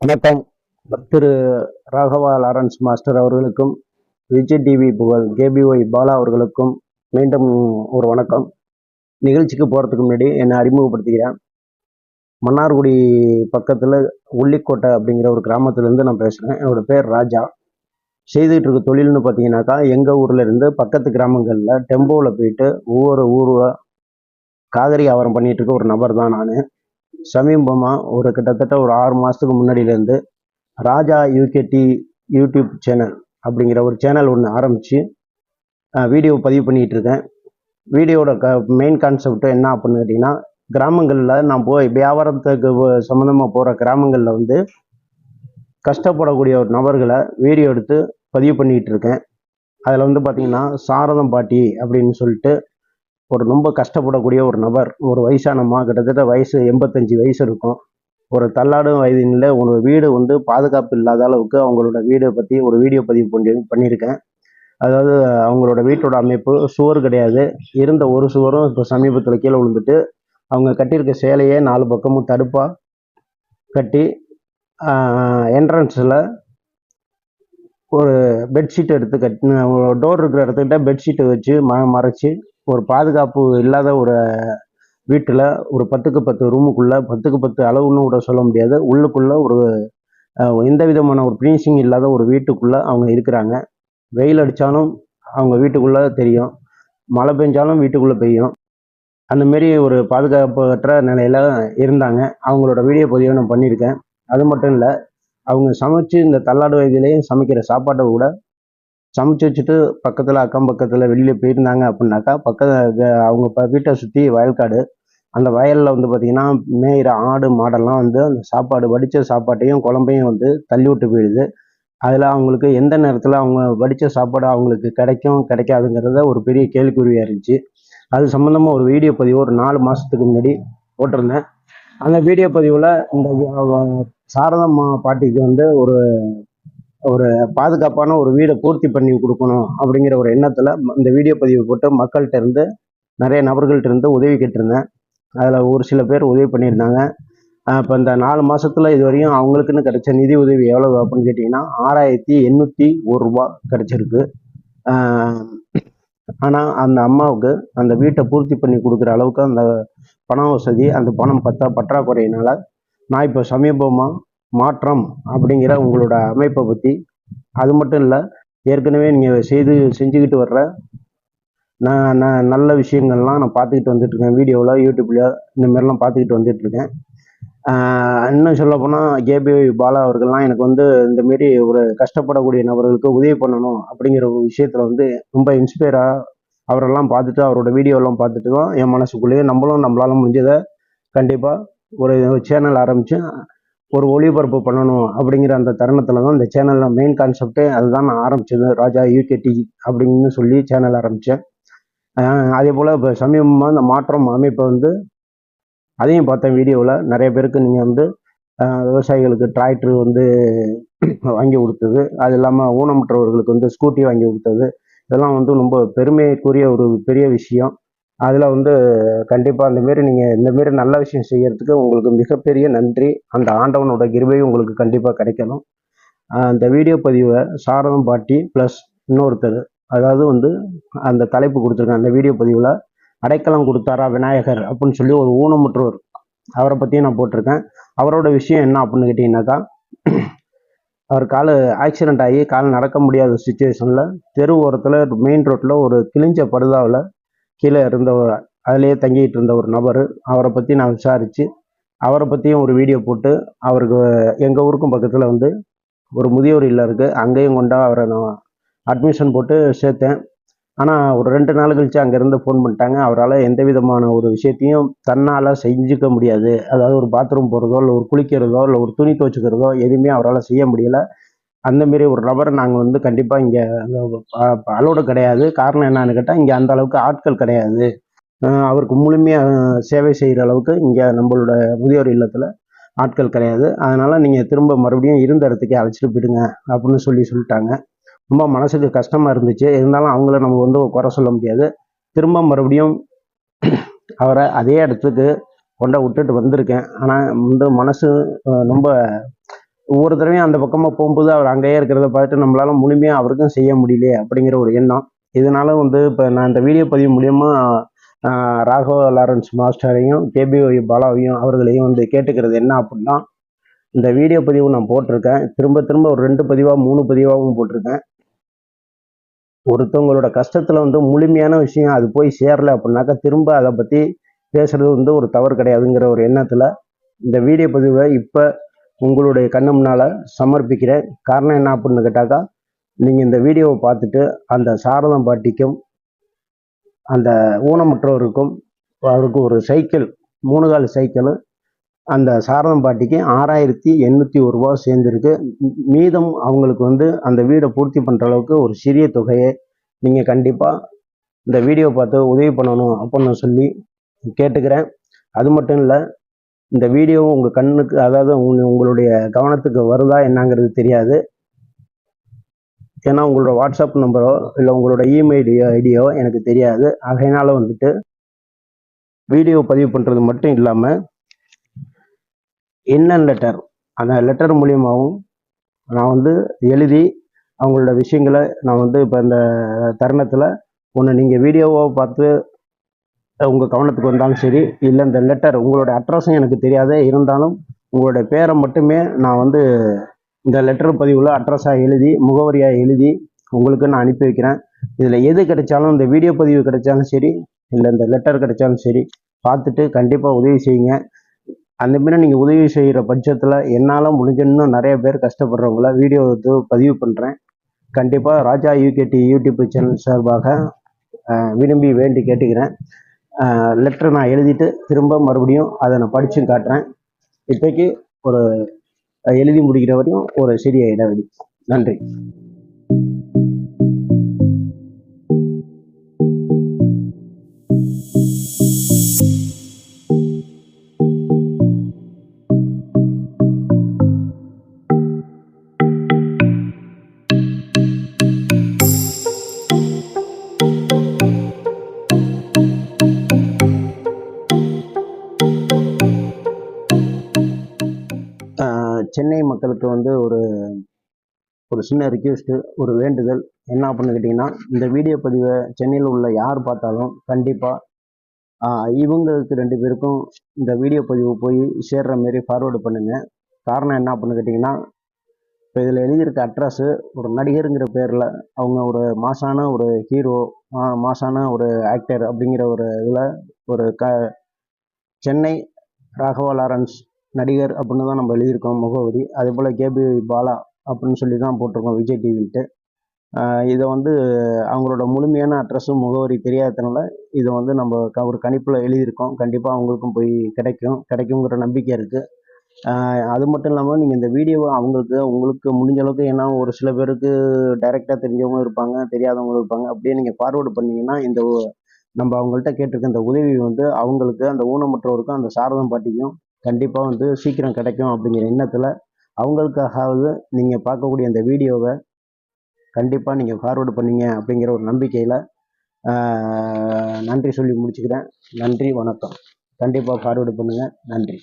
வணக்கம். திரு Raghava Lawrence master அவர்களுக்கும், Vijay TV புகழ் கேபிஒய் பாலா அவர்களுக்கும் மீண்டும் ஒரு வணக்கம். நிகழ்ச்சிக்கு போகிறதுக்கு முன்னாடி என்னை அறிமுகப்படுத்திக்கிறேன். மன்னார்குடி பக்கத்தில் உள்ளிக்கோட்டை அப்படிங்கிற ஒரு கிராமத்துலேருந்து நான் பேசுகிறேன். என்னோடய பேர் ராஜா. செய்துகிட்டு இருக்க தொழில்னு பார்த்தீங்கன்னாக்கா, எங்கள் ஊரில் இருந்து பக்கத்து கிராமங்களில் டெம்போவில் போயிட்டு ஒவ்வொரு ஊராக காய்கறி வியாபாரம் பண்ணிகிட்டு இருக்க ஒரு நபர் தான் நான். சமீபமாக ஒரு கிட்டத்தட்ட ஒரு 6 மாதத்துக்கு முன்னாடியிலேருந்து ராஜா யூகேடி யூடியூப் சேனல் அப்படிங்கிற ஒரு சேனல் ஒன்று ஆரம்பித்து வீடியோ பதிவு பண்ணிகிட்டு இருக்கேன். வீடியோட மெயின் கான்செப்ட் என்ன அப்படின்னு கேட்டிங்கன்னா, கிராமங்களில் நான் போய் வியாபாரத்துக்கு சம்மந்தமாக போகிற கிராமங்களில் வந்து கஷ்டப்படக்கூடிய ஒரு நபர்களை வீடியோ எடுத்து பதிவு பண்ணிகிட்டு இருக்கேன். அதில் வந்து பார்த்திங்கன்னா, சாரதம் பாட்டி அப்படின்னு சொல்லிட்டு ஒரு ரொம்ப கஷ்டப்படக்கூடிய ஒரு நபர், ஒரு வயசானம்மா, கிட்டத்தட்ட வயசு 85 வயசு இருக்கும். ஒரு தள்ளாடும் வயதினில் ஒரு வீடு வந்து பாதுகாப்பு இல்லாத அளவுக்கு அவங்களோட வீடை பற்றி ஒரு வீடியோ பதிவு பண்ணியிருக்கேன். அதாவது அவங்களோட வீட்டோட அமைப்பு சுவர் கிடையாது. இருந்த ஒரு சுவரும் இப்போ சமீபத்தில் கீழே விழுந்துட்டு, அவங்க கட்டியிருக்க சேலையே 4 பக்கமும் தடுப்பாக கட்டி என்ட்ரன்ஸில் ஒரு பெட்ஷீட் எடுத்து டோர் இருக்கிற இடத்துக்கிட்ட பெட்ஷீட்டை வச்சு மறைச்சி ஒரு பாதுகாப்பு இல்லாத ஒரு வீட்டில் ஒரு 10க்கு 10 ரூமுக்குள்ளே 10க்கு 10 அளவுன்னு கூட சொல்ல முடியாது, உள்ளுக்குள்ளே ஒரு எந்த விதமான ஒரு ஃபினிஷிங் இல்லாத ஒரு வீட்டுக்குள்ளே அவங்க இருக்கிறாங்க. வெயில் அடித்தாலும் அவங்க வீட்டுக்குள்ளே தெரியும், மழை பெஞ்சாலும் வீட்டுக்குள்ளே பெய்யும். அந்தமாரி ஒரு பாதுகாப்பற்ற நிலையில் இருந்தாங்க. அவங்களோட வீடியோ பதிவை நான் பண்ணியிருக்கேன். அது மட்டும் இல்லை, அவங்க சமைச்சு இந்த தள்ளாடு வயதிலேயும் சமைக்கிற சாப்பாட்டை கூட சமைச்சு வச்சுட்டு பக்கத்தில் அக்கம் பக்கத்தில் வெளியில் போயிருந்தாங்க அப்படின்னாக்கா, அவங்க வீட்டை சுற்றி வயல்காடு. அந்த வயலில் வந்து பார்த்திங்கன்னா, மேயிற ஆடு மாடெல்லாம் வந்து அந்த சாப்பாடு வடித்த சாப்பாட்டையும் குழம்பையும் வந்து தள்ளி விட்டு போயிடுது. அதில் அவங்களுக்கு எந்த நேரத்தில் அவங்க வடித்த சாப்பாடு அவங்களுக்கு கிடைக்காதுங்கிறத ஒரு பெரிய கேள்விக்குறியாக இருந்துச்சு. அது சம்மந்தமாக ஒரு வீடியோ பதிவு ஒரு 4 மாதத்துக்கு முன்னாடி போட்டிருந்தேன். அந்த வீடியோ பதிவில் இந்த சாரதம்மா பாட்டிக்கு வந்து ஒரு பாதுகாப்பான ஒரு வீடை பூர்த்தி பண்ணி கொடுக்கணும் அப்படிங்கிற ஒரு எண்ணத்தில் இந்த வீடியோ பதிவு போட்டு மக்கள்கிட்ட இருந்து நிறைய நபர்கள்ட்ட இருந்து உதவி கேட்டிருந்தேன். அதில் ஒரு சில பேர் உதவி பண்ணியிருந்தாங்க. இப்போ இந்த 4 மாதத்தில் இது வரையும் அவங்களுக்குன்னு கிடைச்ச நிதி உதவி எவ்வளவு அப்படின்னு கேட்டிங்கன்னா, 6801 ரூபா கிடைச்சிருக்கு. ஆனால் அந்த அம்மாவுக்கு அந்த வீட்டை பூர்த்தி பண்ணி கொடுக்குற அளவுக்கு அந்த பண வசதி, அந்த பணம் பற்றாக்குறையினால் நான் இப்போ சமீபமாக மாற்றம் அப்படிங்கிற உங்களோட அமைப்பை பற்றி, அது மட்டும் இல்லை, ஏற்கனவே நீங்கள் செஞ்சுக்கிட்டு வர்ற நல்ல விஷயங்கள்லாம் நான் பார்த்துக்கிட்டு வந்துட்டுருக்கேன். வீடியோவில் யூடியூப்ல இந்தமாரிலாம் பார்த்துக்கிட்டு வந்துட்டுருக்கேன். இன்னும் சொல்லப்போனால் கேபிஒய் பாலா அவர்கள்லாம் எனக்கு வந்து இந்தமாரி ஒரு கஷ்டப்படக்கூடிய நபர்களுக்கு உதவி பண்ணணும் அப்படிங்கிற ஒரு விஷயத்தில் வந்து ரொம்ப இன்ஸ்பயராக அவரெல்லாம் பார்த்துட்டு, அவரோட வீடியோலாம் பார்த்துட்டு தான் என் மனசுக்குள்ளேயே நம்மளால் முடிஞ்சதை கண்டிப்பாக ஒரு சேனல் ஆரம்பித்து ஒரு ஒளிபரப்பு பண்ணணும் அப்படிங்கிற அந்த தருணத்தில் தான் இந்த சேனலில் மெயின் கான்செப்டே அதுதான் நான் ஆரம்பித்தது. ராஜா யூகேடி அப்படின்னு சொல்லி சேனல் ஆரம்பித்தேன். அதே போல் இப்போ சமீபமாக இந்த மாற்றம் அமைப்பை வந்து அதையும் பார்த்தேன். வீடியோவில் நிறைய பேருக்கு நீங்கள் வந்து விவசாயிகளுக்கு டிராக்டர் வந்து வாங்கி கொடுத்தது, அது இல்லாமல் ஊனமுற்றவர்களுக்கு வந்து ஸ்கூட்டி வாங்கி கொடுத்தது, இதெல்லாம் வந்து ரொம்ப பெருமைக்குரிய ஒரு பெரிய விஷயம். அதில் வந்து கண்டிப்பாக நீங்கள் இந்தமாரி நல்ல விஷயம் செய்கிறதுக்கு உங்களுக்கு மிகப்பெரிய நன்றி. அந்த ஆண்டவனோட கிருபையும் உங்களுக்கு கண்டிப்பாக கிடைக்கணும். அந்த வீடியோ பதிவை சாரதம் பாட்டி ப்ளஸ் இன்னொருத்தர், அதாவது வந்து அந்த தலைப்பு கொடுத்துருக்கேன் அந்த வீடியோ பதிவில், அடைக்கலம் கொடுத்தாரா விநாயகர் அப்படின்னு சொல்லி ஒரு ஊனமுற்றோர், அவரை பற்றியும் நான் போட்டிருக்கேன். அவரோட விஷயம் என்ன அப்படின்னு கேட்டிங்கனாக்கா, அவர் ஆக்சிடெண்ட் ஆகி நடக்க முடியாத சுச்சுவேஷனில் தெரு ஓரத்தில் மெயின் ரோட்டில் ஒரு கிழிஞ்ச படுதாவில் கீழே இருந்தவர், அதிலேயே தங்கிட்டு இருந்த ஒரு நபர். அவரை பற்றி நான் விசாரித்து அவரை பற்றியும் ஒரு வீடியோ போட்டு, அவருக்கு எங்கள் ஊருக்கும் பக்கத்தில் வந்து ஒரு முதியோர் இல்லம் இருக்குது, அங்கேயும் கொண்டா அவரை நான் அட்மிஷன் போட்டு சேர்த்தேன். ஆனால் ஒரு 2 நாள் கழித்து அங்கேருந்து ஃபோன் பண்ணிட்டாங்க, அவரால் எந்த விதமான ஒரு விஷயத்தையும் தன்னால் செஞ்சுக்க முடியாது. அதாவது ஒரு பாத்ரூம் போகிறதோ, இல்லை ஒரு குளிக்கிறதோ, இல்லை ஒரு துணி துவைச்சிக்கிறதோ எதுவுமே அவரால் செய்ய முடியலை. அந்தமாரி ஒரு நபரை நாங்கள் வந்து கண்டிப்பாக இங்கே அலோடு கிடையாது. காரணம் என்னன்னு கேட்டால், இங்கே அந்த அளவுக்கு ஆட்கள் கிடையாது. அவருக்கு முழுமையாக சேவை செய்கிற அளவுக்கு இங்கே நம்மளோட முதியோர் இல்லத்தில் ஆட்கள் கிடையாது. அதனால் நீங்கள் திரும்ப மறுபடியும் இருந்த இடத்துக்கே அழைச்சிட்டு போயிடுங்க அப்படின்னு சொல்லிட்டாங்க. ரொம்ப மனசுக்கு கஷ்டமாக இருந்துச்சு. இருந்தாலும் அவங்கள நம்ம வந்து குறை சொல்ல முடியாது. திரும்ப மறுபடியும் அவரை அதே இடத்துக்கு விட்டுட்டு வந்திருக்கேன். ஆனால் வந்து மனசு ரொம்ப ஒவ்வொரு தடவையும் அந்த பக்கமாக போகும்போது அவர் அங்கேயே இருக்கிறத பார்த்துட்டு நம்மளால முழுமையாக அவருக்கும் செய்ய முடியலையே அப்படிங்கிற ஒரு எண்ணம். இதனால வந்து இப்போ நான் இந்த வீடியோ பதிவு மூலியமா ராகவ லாரன்ஸ் மாஸ்டரையும் கேபிஒய் பாலாவையும் அவர்களையும் வந்து கேட்டுக்கிறது என்ன அப்படின்னா, இந்த வீடியோ பதிவு நான் போட்டிருக்கேன். திரும்ப திரும்ப ஒரு 2 பதிவாக 3 பதிவாகவும் போட்டிருக்கேன். ஒருத்தவங்களோட கஷ்டத்தில் வந்து முழுமையான விஷயம் அது போய் சேரல அப்படின்னாக்கா திரும்ப அதை பற்றி பேசுறது வந்து ஒரு தவறு கிடையாதுங்கிற ஒரு எண்ணத்தில் இந்த வீடியோ பதிவை இப்போ உங்களுடைய கண்ணு முன்னால் சமர்ப்பிக்கிறேன். காரணம் என்ன அப்படின்னு கேட்டாக்கா, நீங்கள் இந்த வீடியோவை பார்த்துட்டு அந்த சாரதம் பாட்டிக்கும் அந்த ஊனமுற்றவருக்கும் அவருக்கு ஒரு சைக்கிள் 3 கால் சைக்கிள் அந்த சாரதம் பாட்டிக்கு 6801 ரூபா சேர்ந்துருக்கு. மீதம் அவங்களுக்கு வந்து அந்த வீடை பூர்த்தி பண்ணுற அளவுக்கு ஒரு சிறிய தொகையை நீங்கள் கண்டிப்பாக இந்த வீடியோ பார்த்து உதவி பண்ணணும் அப்படின்னு சொல்லி கேட்டுக்கிறேன். அது மட்டும் இல்லை, இந்த வீடியோ உங்கள் கண்ணுக்கு அதாவது உங்களுடைய கவனத்துக்கு வருதா என்னங்கிறது தெரியாது. ஏன்னா உங்களோட வாட்ஸ்அப் நம்பரோ இல்லை உங்களோட இமெயில் ஐடியோ எனக்கு தெரியாது. அதனால வந்துட்டு வீடியோ பதிவு பண்ணுறது மட்டும் இல்லாமல் இன்னன் லெட்டர் அந்த லெட்டர் மூலியமாகவும் நான் வந்து எழுதி அவங்களோட விஷயங்களை நான் வந்து இப்போ இந்த தருணத்தில் ஒன்று நீங்கள் வீடியோவை பார்த்து உங்கள் கவனத்துக்கு வந்தாலும் சரி, இல்லை இந்த லெட்டர் உங்களோட அட்ரஸும் எனக்கு தெரியாத இருந்தாலும் உங்களுடைய பேரை மட்டுமே நான் வந்து இந்த லெட்டர் பதிவில் அட்ரஸாக எழுதி முகவரியாக எழுதி உங்களுக்கு நான் அனுப்பி வைக்கிறேன். இதில் எது கிடைச்சாலும் இந்த வீடியோ பதிவு கிடைச்சாலும் சரி, இல்லை இந்த லெட்டர் கிடைச்சாலும் சரி, பார்த்துட்டு கண்டிப்பாக உதவி செய்யுங்க. அந்த மாரி நீங்கள் உதவி செய்கிற பட்சத்தில் என்னால் முடிஞ்ச இன்னும் நிறைய பேர் கஷ்டப்படுறவங்கள வீடியோ எடுத்து பதிவு பண்ணுறேன். கண்டிப்பாக ராஜா யூகேடி யூடியூப் சேனல் சார்பாக விரும்பி வேண்டி கேட்டுக்கிறேன். லெட்டர் நான் எழுதிட்டு திரும்ப மறுபடியும் அதை நான் படிச்சும் காட்டுறேன். இப்போக்கி ஒரு எழுதி முடிக்கிற வரையும் ஒரு சிறிய இடைவெளி. நன்றி. சென்னை மக்களுக்கு வந்து ஒரு சின்ன ரிக்வெஸ்ட்டு, ஒரு வேண்டுதல் என்ன அப்படின்னு கேட்டிங்கன்னா, இந்த வீடியோ பதிவை சென்னையில் உள்ள யார் பார்த்தாலும் கண்டிப்பாக இவங்களுக்கு 2 பேருக்கும் இந்த வீடியோ பதிவு போய் சேர்ற மாரி ஃபார்வேர்டு பண்ணுங்கள். காரணம் என்ன அப்படின்னு கேட்டிங்கன்னா, இப்போ இதில் எழுதியிருக்க அட்ரஸ்ஸு ஒரு நடிகருங்கிற பேரில் அவங்க ஒரு மாசான ஒரு ஹீரோ, மாசான ஒரு ஆக்டர் அப்படிங்கிற ஒரு இதில் ஒரு சென்னை ராகவா லாரன்ஸ் நடிகர் அப்படின்னு தான் நம்ம எழுதியிருக்கோம் முகவரி. அதே போல் கேபி பாலா அப்படின்னு சொல்லி தான் போட்டிருக்கோம் விஜய் டிவின்ட்டு. இதை வந்து அவங்களோட முழுமையான அட்ரஸும் முகவரி தெரியாததுனால இதை வந்து நம்ம ஒரு கணிப்பில் எழுதியிருக்கோம். கண்டிப்பாக அவங்களுக்கும் போய் கிடைக்குங்கிற நம்பிக்கை இருக்குது. அது மட்டும் இல்லாமல் நீங்கள் இந்த வீடியோவை உங்களுக்கு முடிஞ்ச அளவுக்கு, ஏன்னா ஒரு சில பேருக்கு டைரெக்டாக தெரிஞ்சவங்க இருப்பாங்க, தெரியாதவங்க இருப்பாங்க. அப்படியே நீங்கள் ஃபார்வேர்டு பண்ணிங்கன்னா நம்ம அவங்கள்ட்ட கேட்டிருக்க இந்த உதவி வந்து அவங்களுக்கு, அந்த ஊனமுற்றோருக்கும் அந்த சாரதம் பாட்டிக்கும் கண்டிப்பாக வந்து சீக்கிரம் கிடைக்கும் அப்படிங்கிற எண்ணத்தில் அவங்களுக்காகவது நீங்கள் பார்க்கக்கூடிய அந்த வீடியோவை கண்டிப்பாக நீங்கள் ஃபார்வேர்டு பண்ணீங்க அப்படிங்கிற ஒரு நம்பிக்கையில் நன்றி சொல்லி முடிச்சுக்கிறேன். நன்றி, வணக்கம். கண்டிப்பாக ஃபார்வேர்டு பண்ணுங்கள். நன்றி.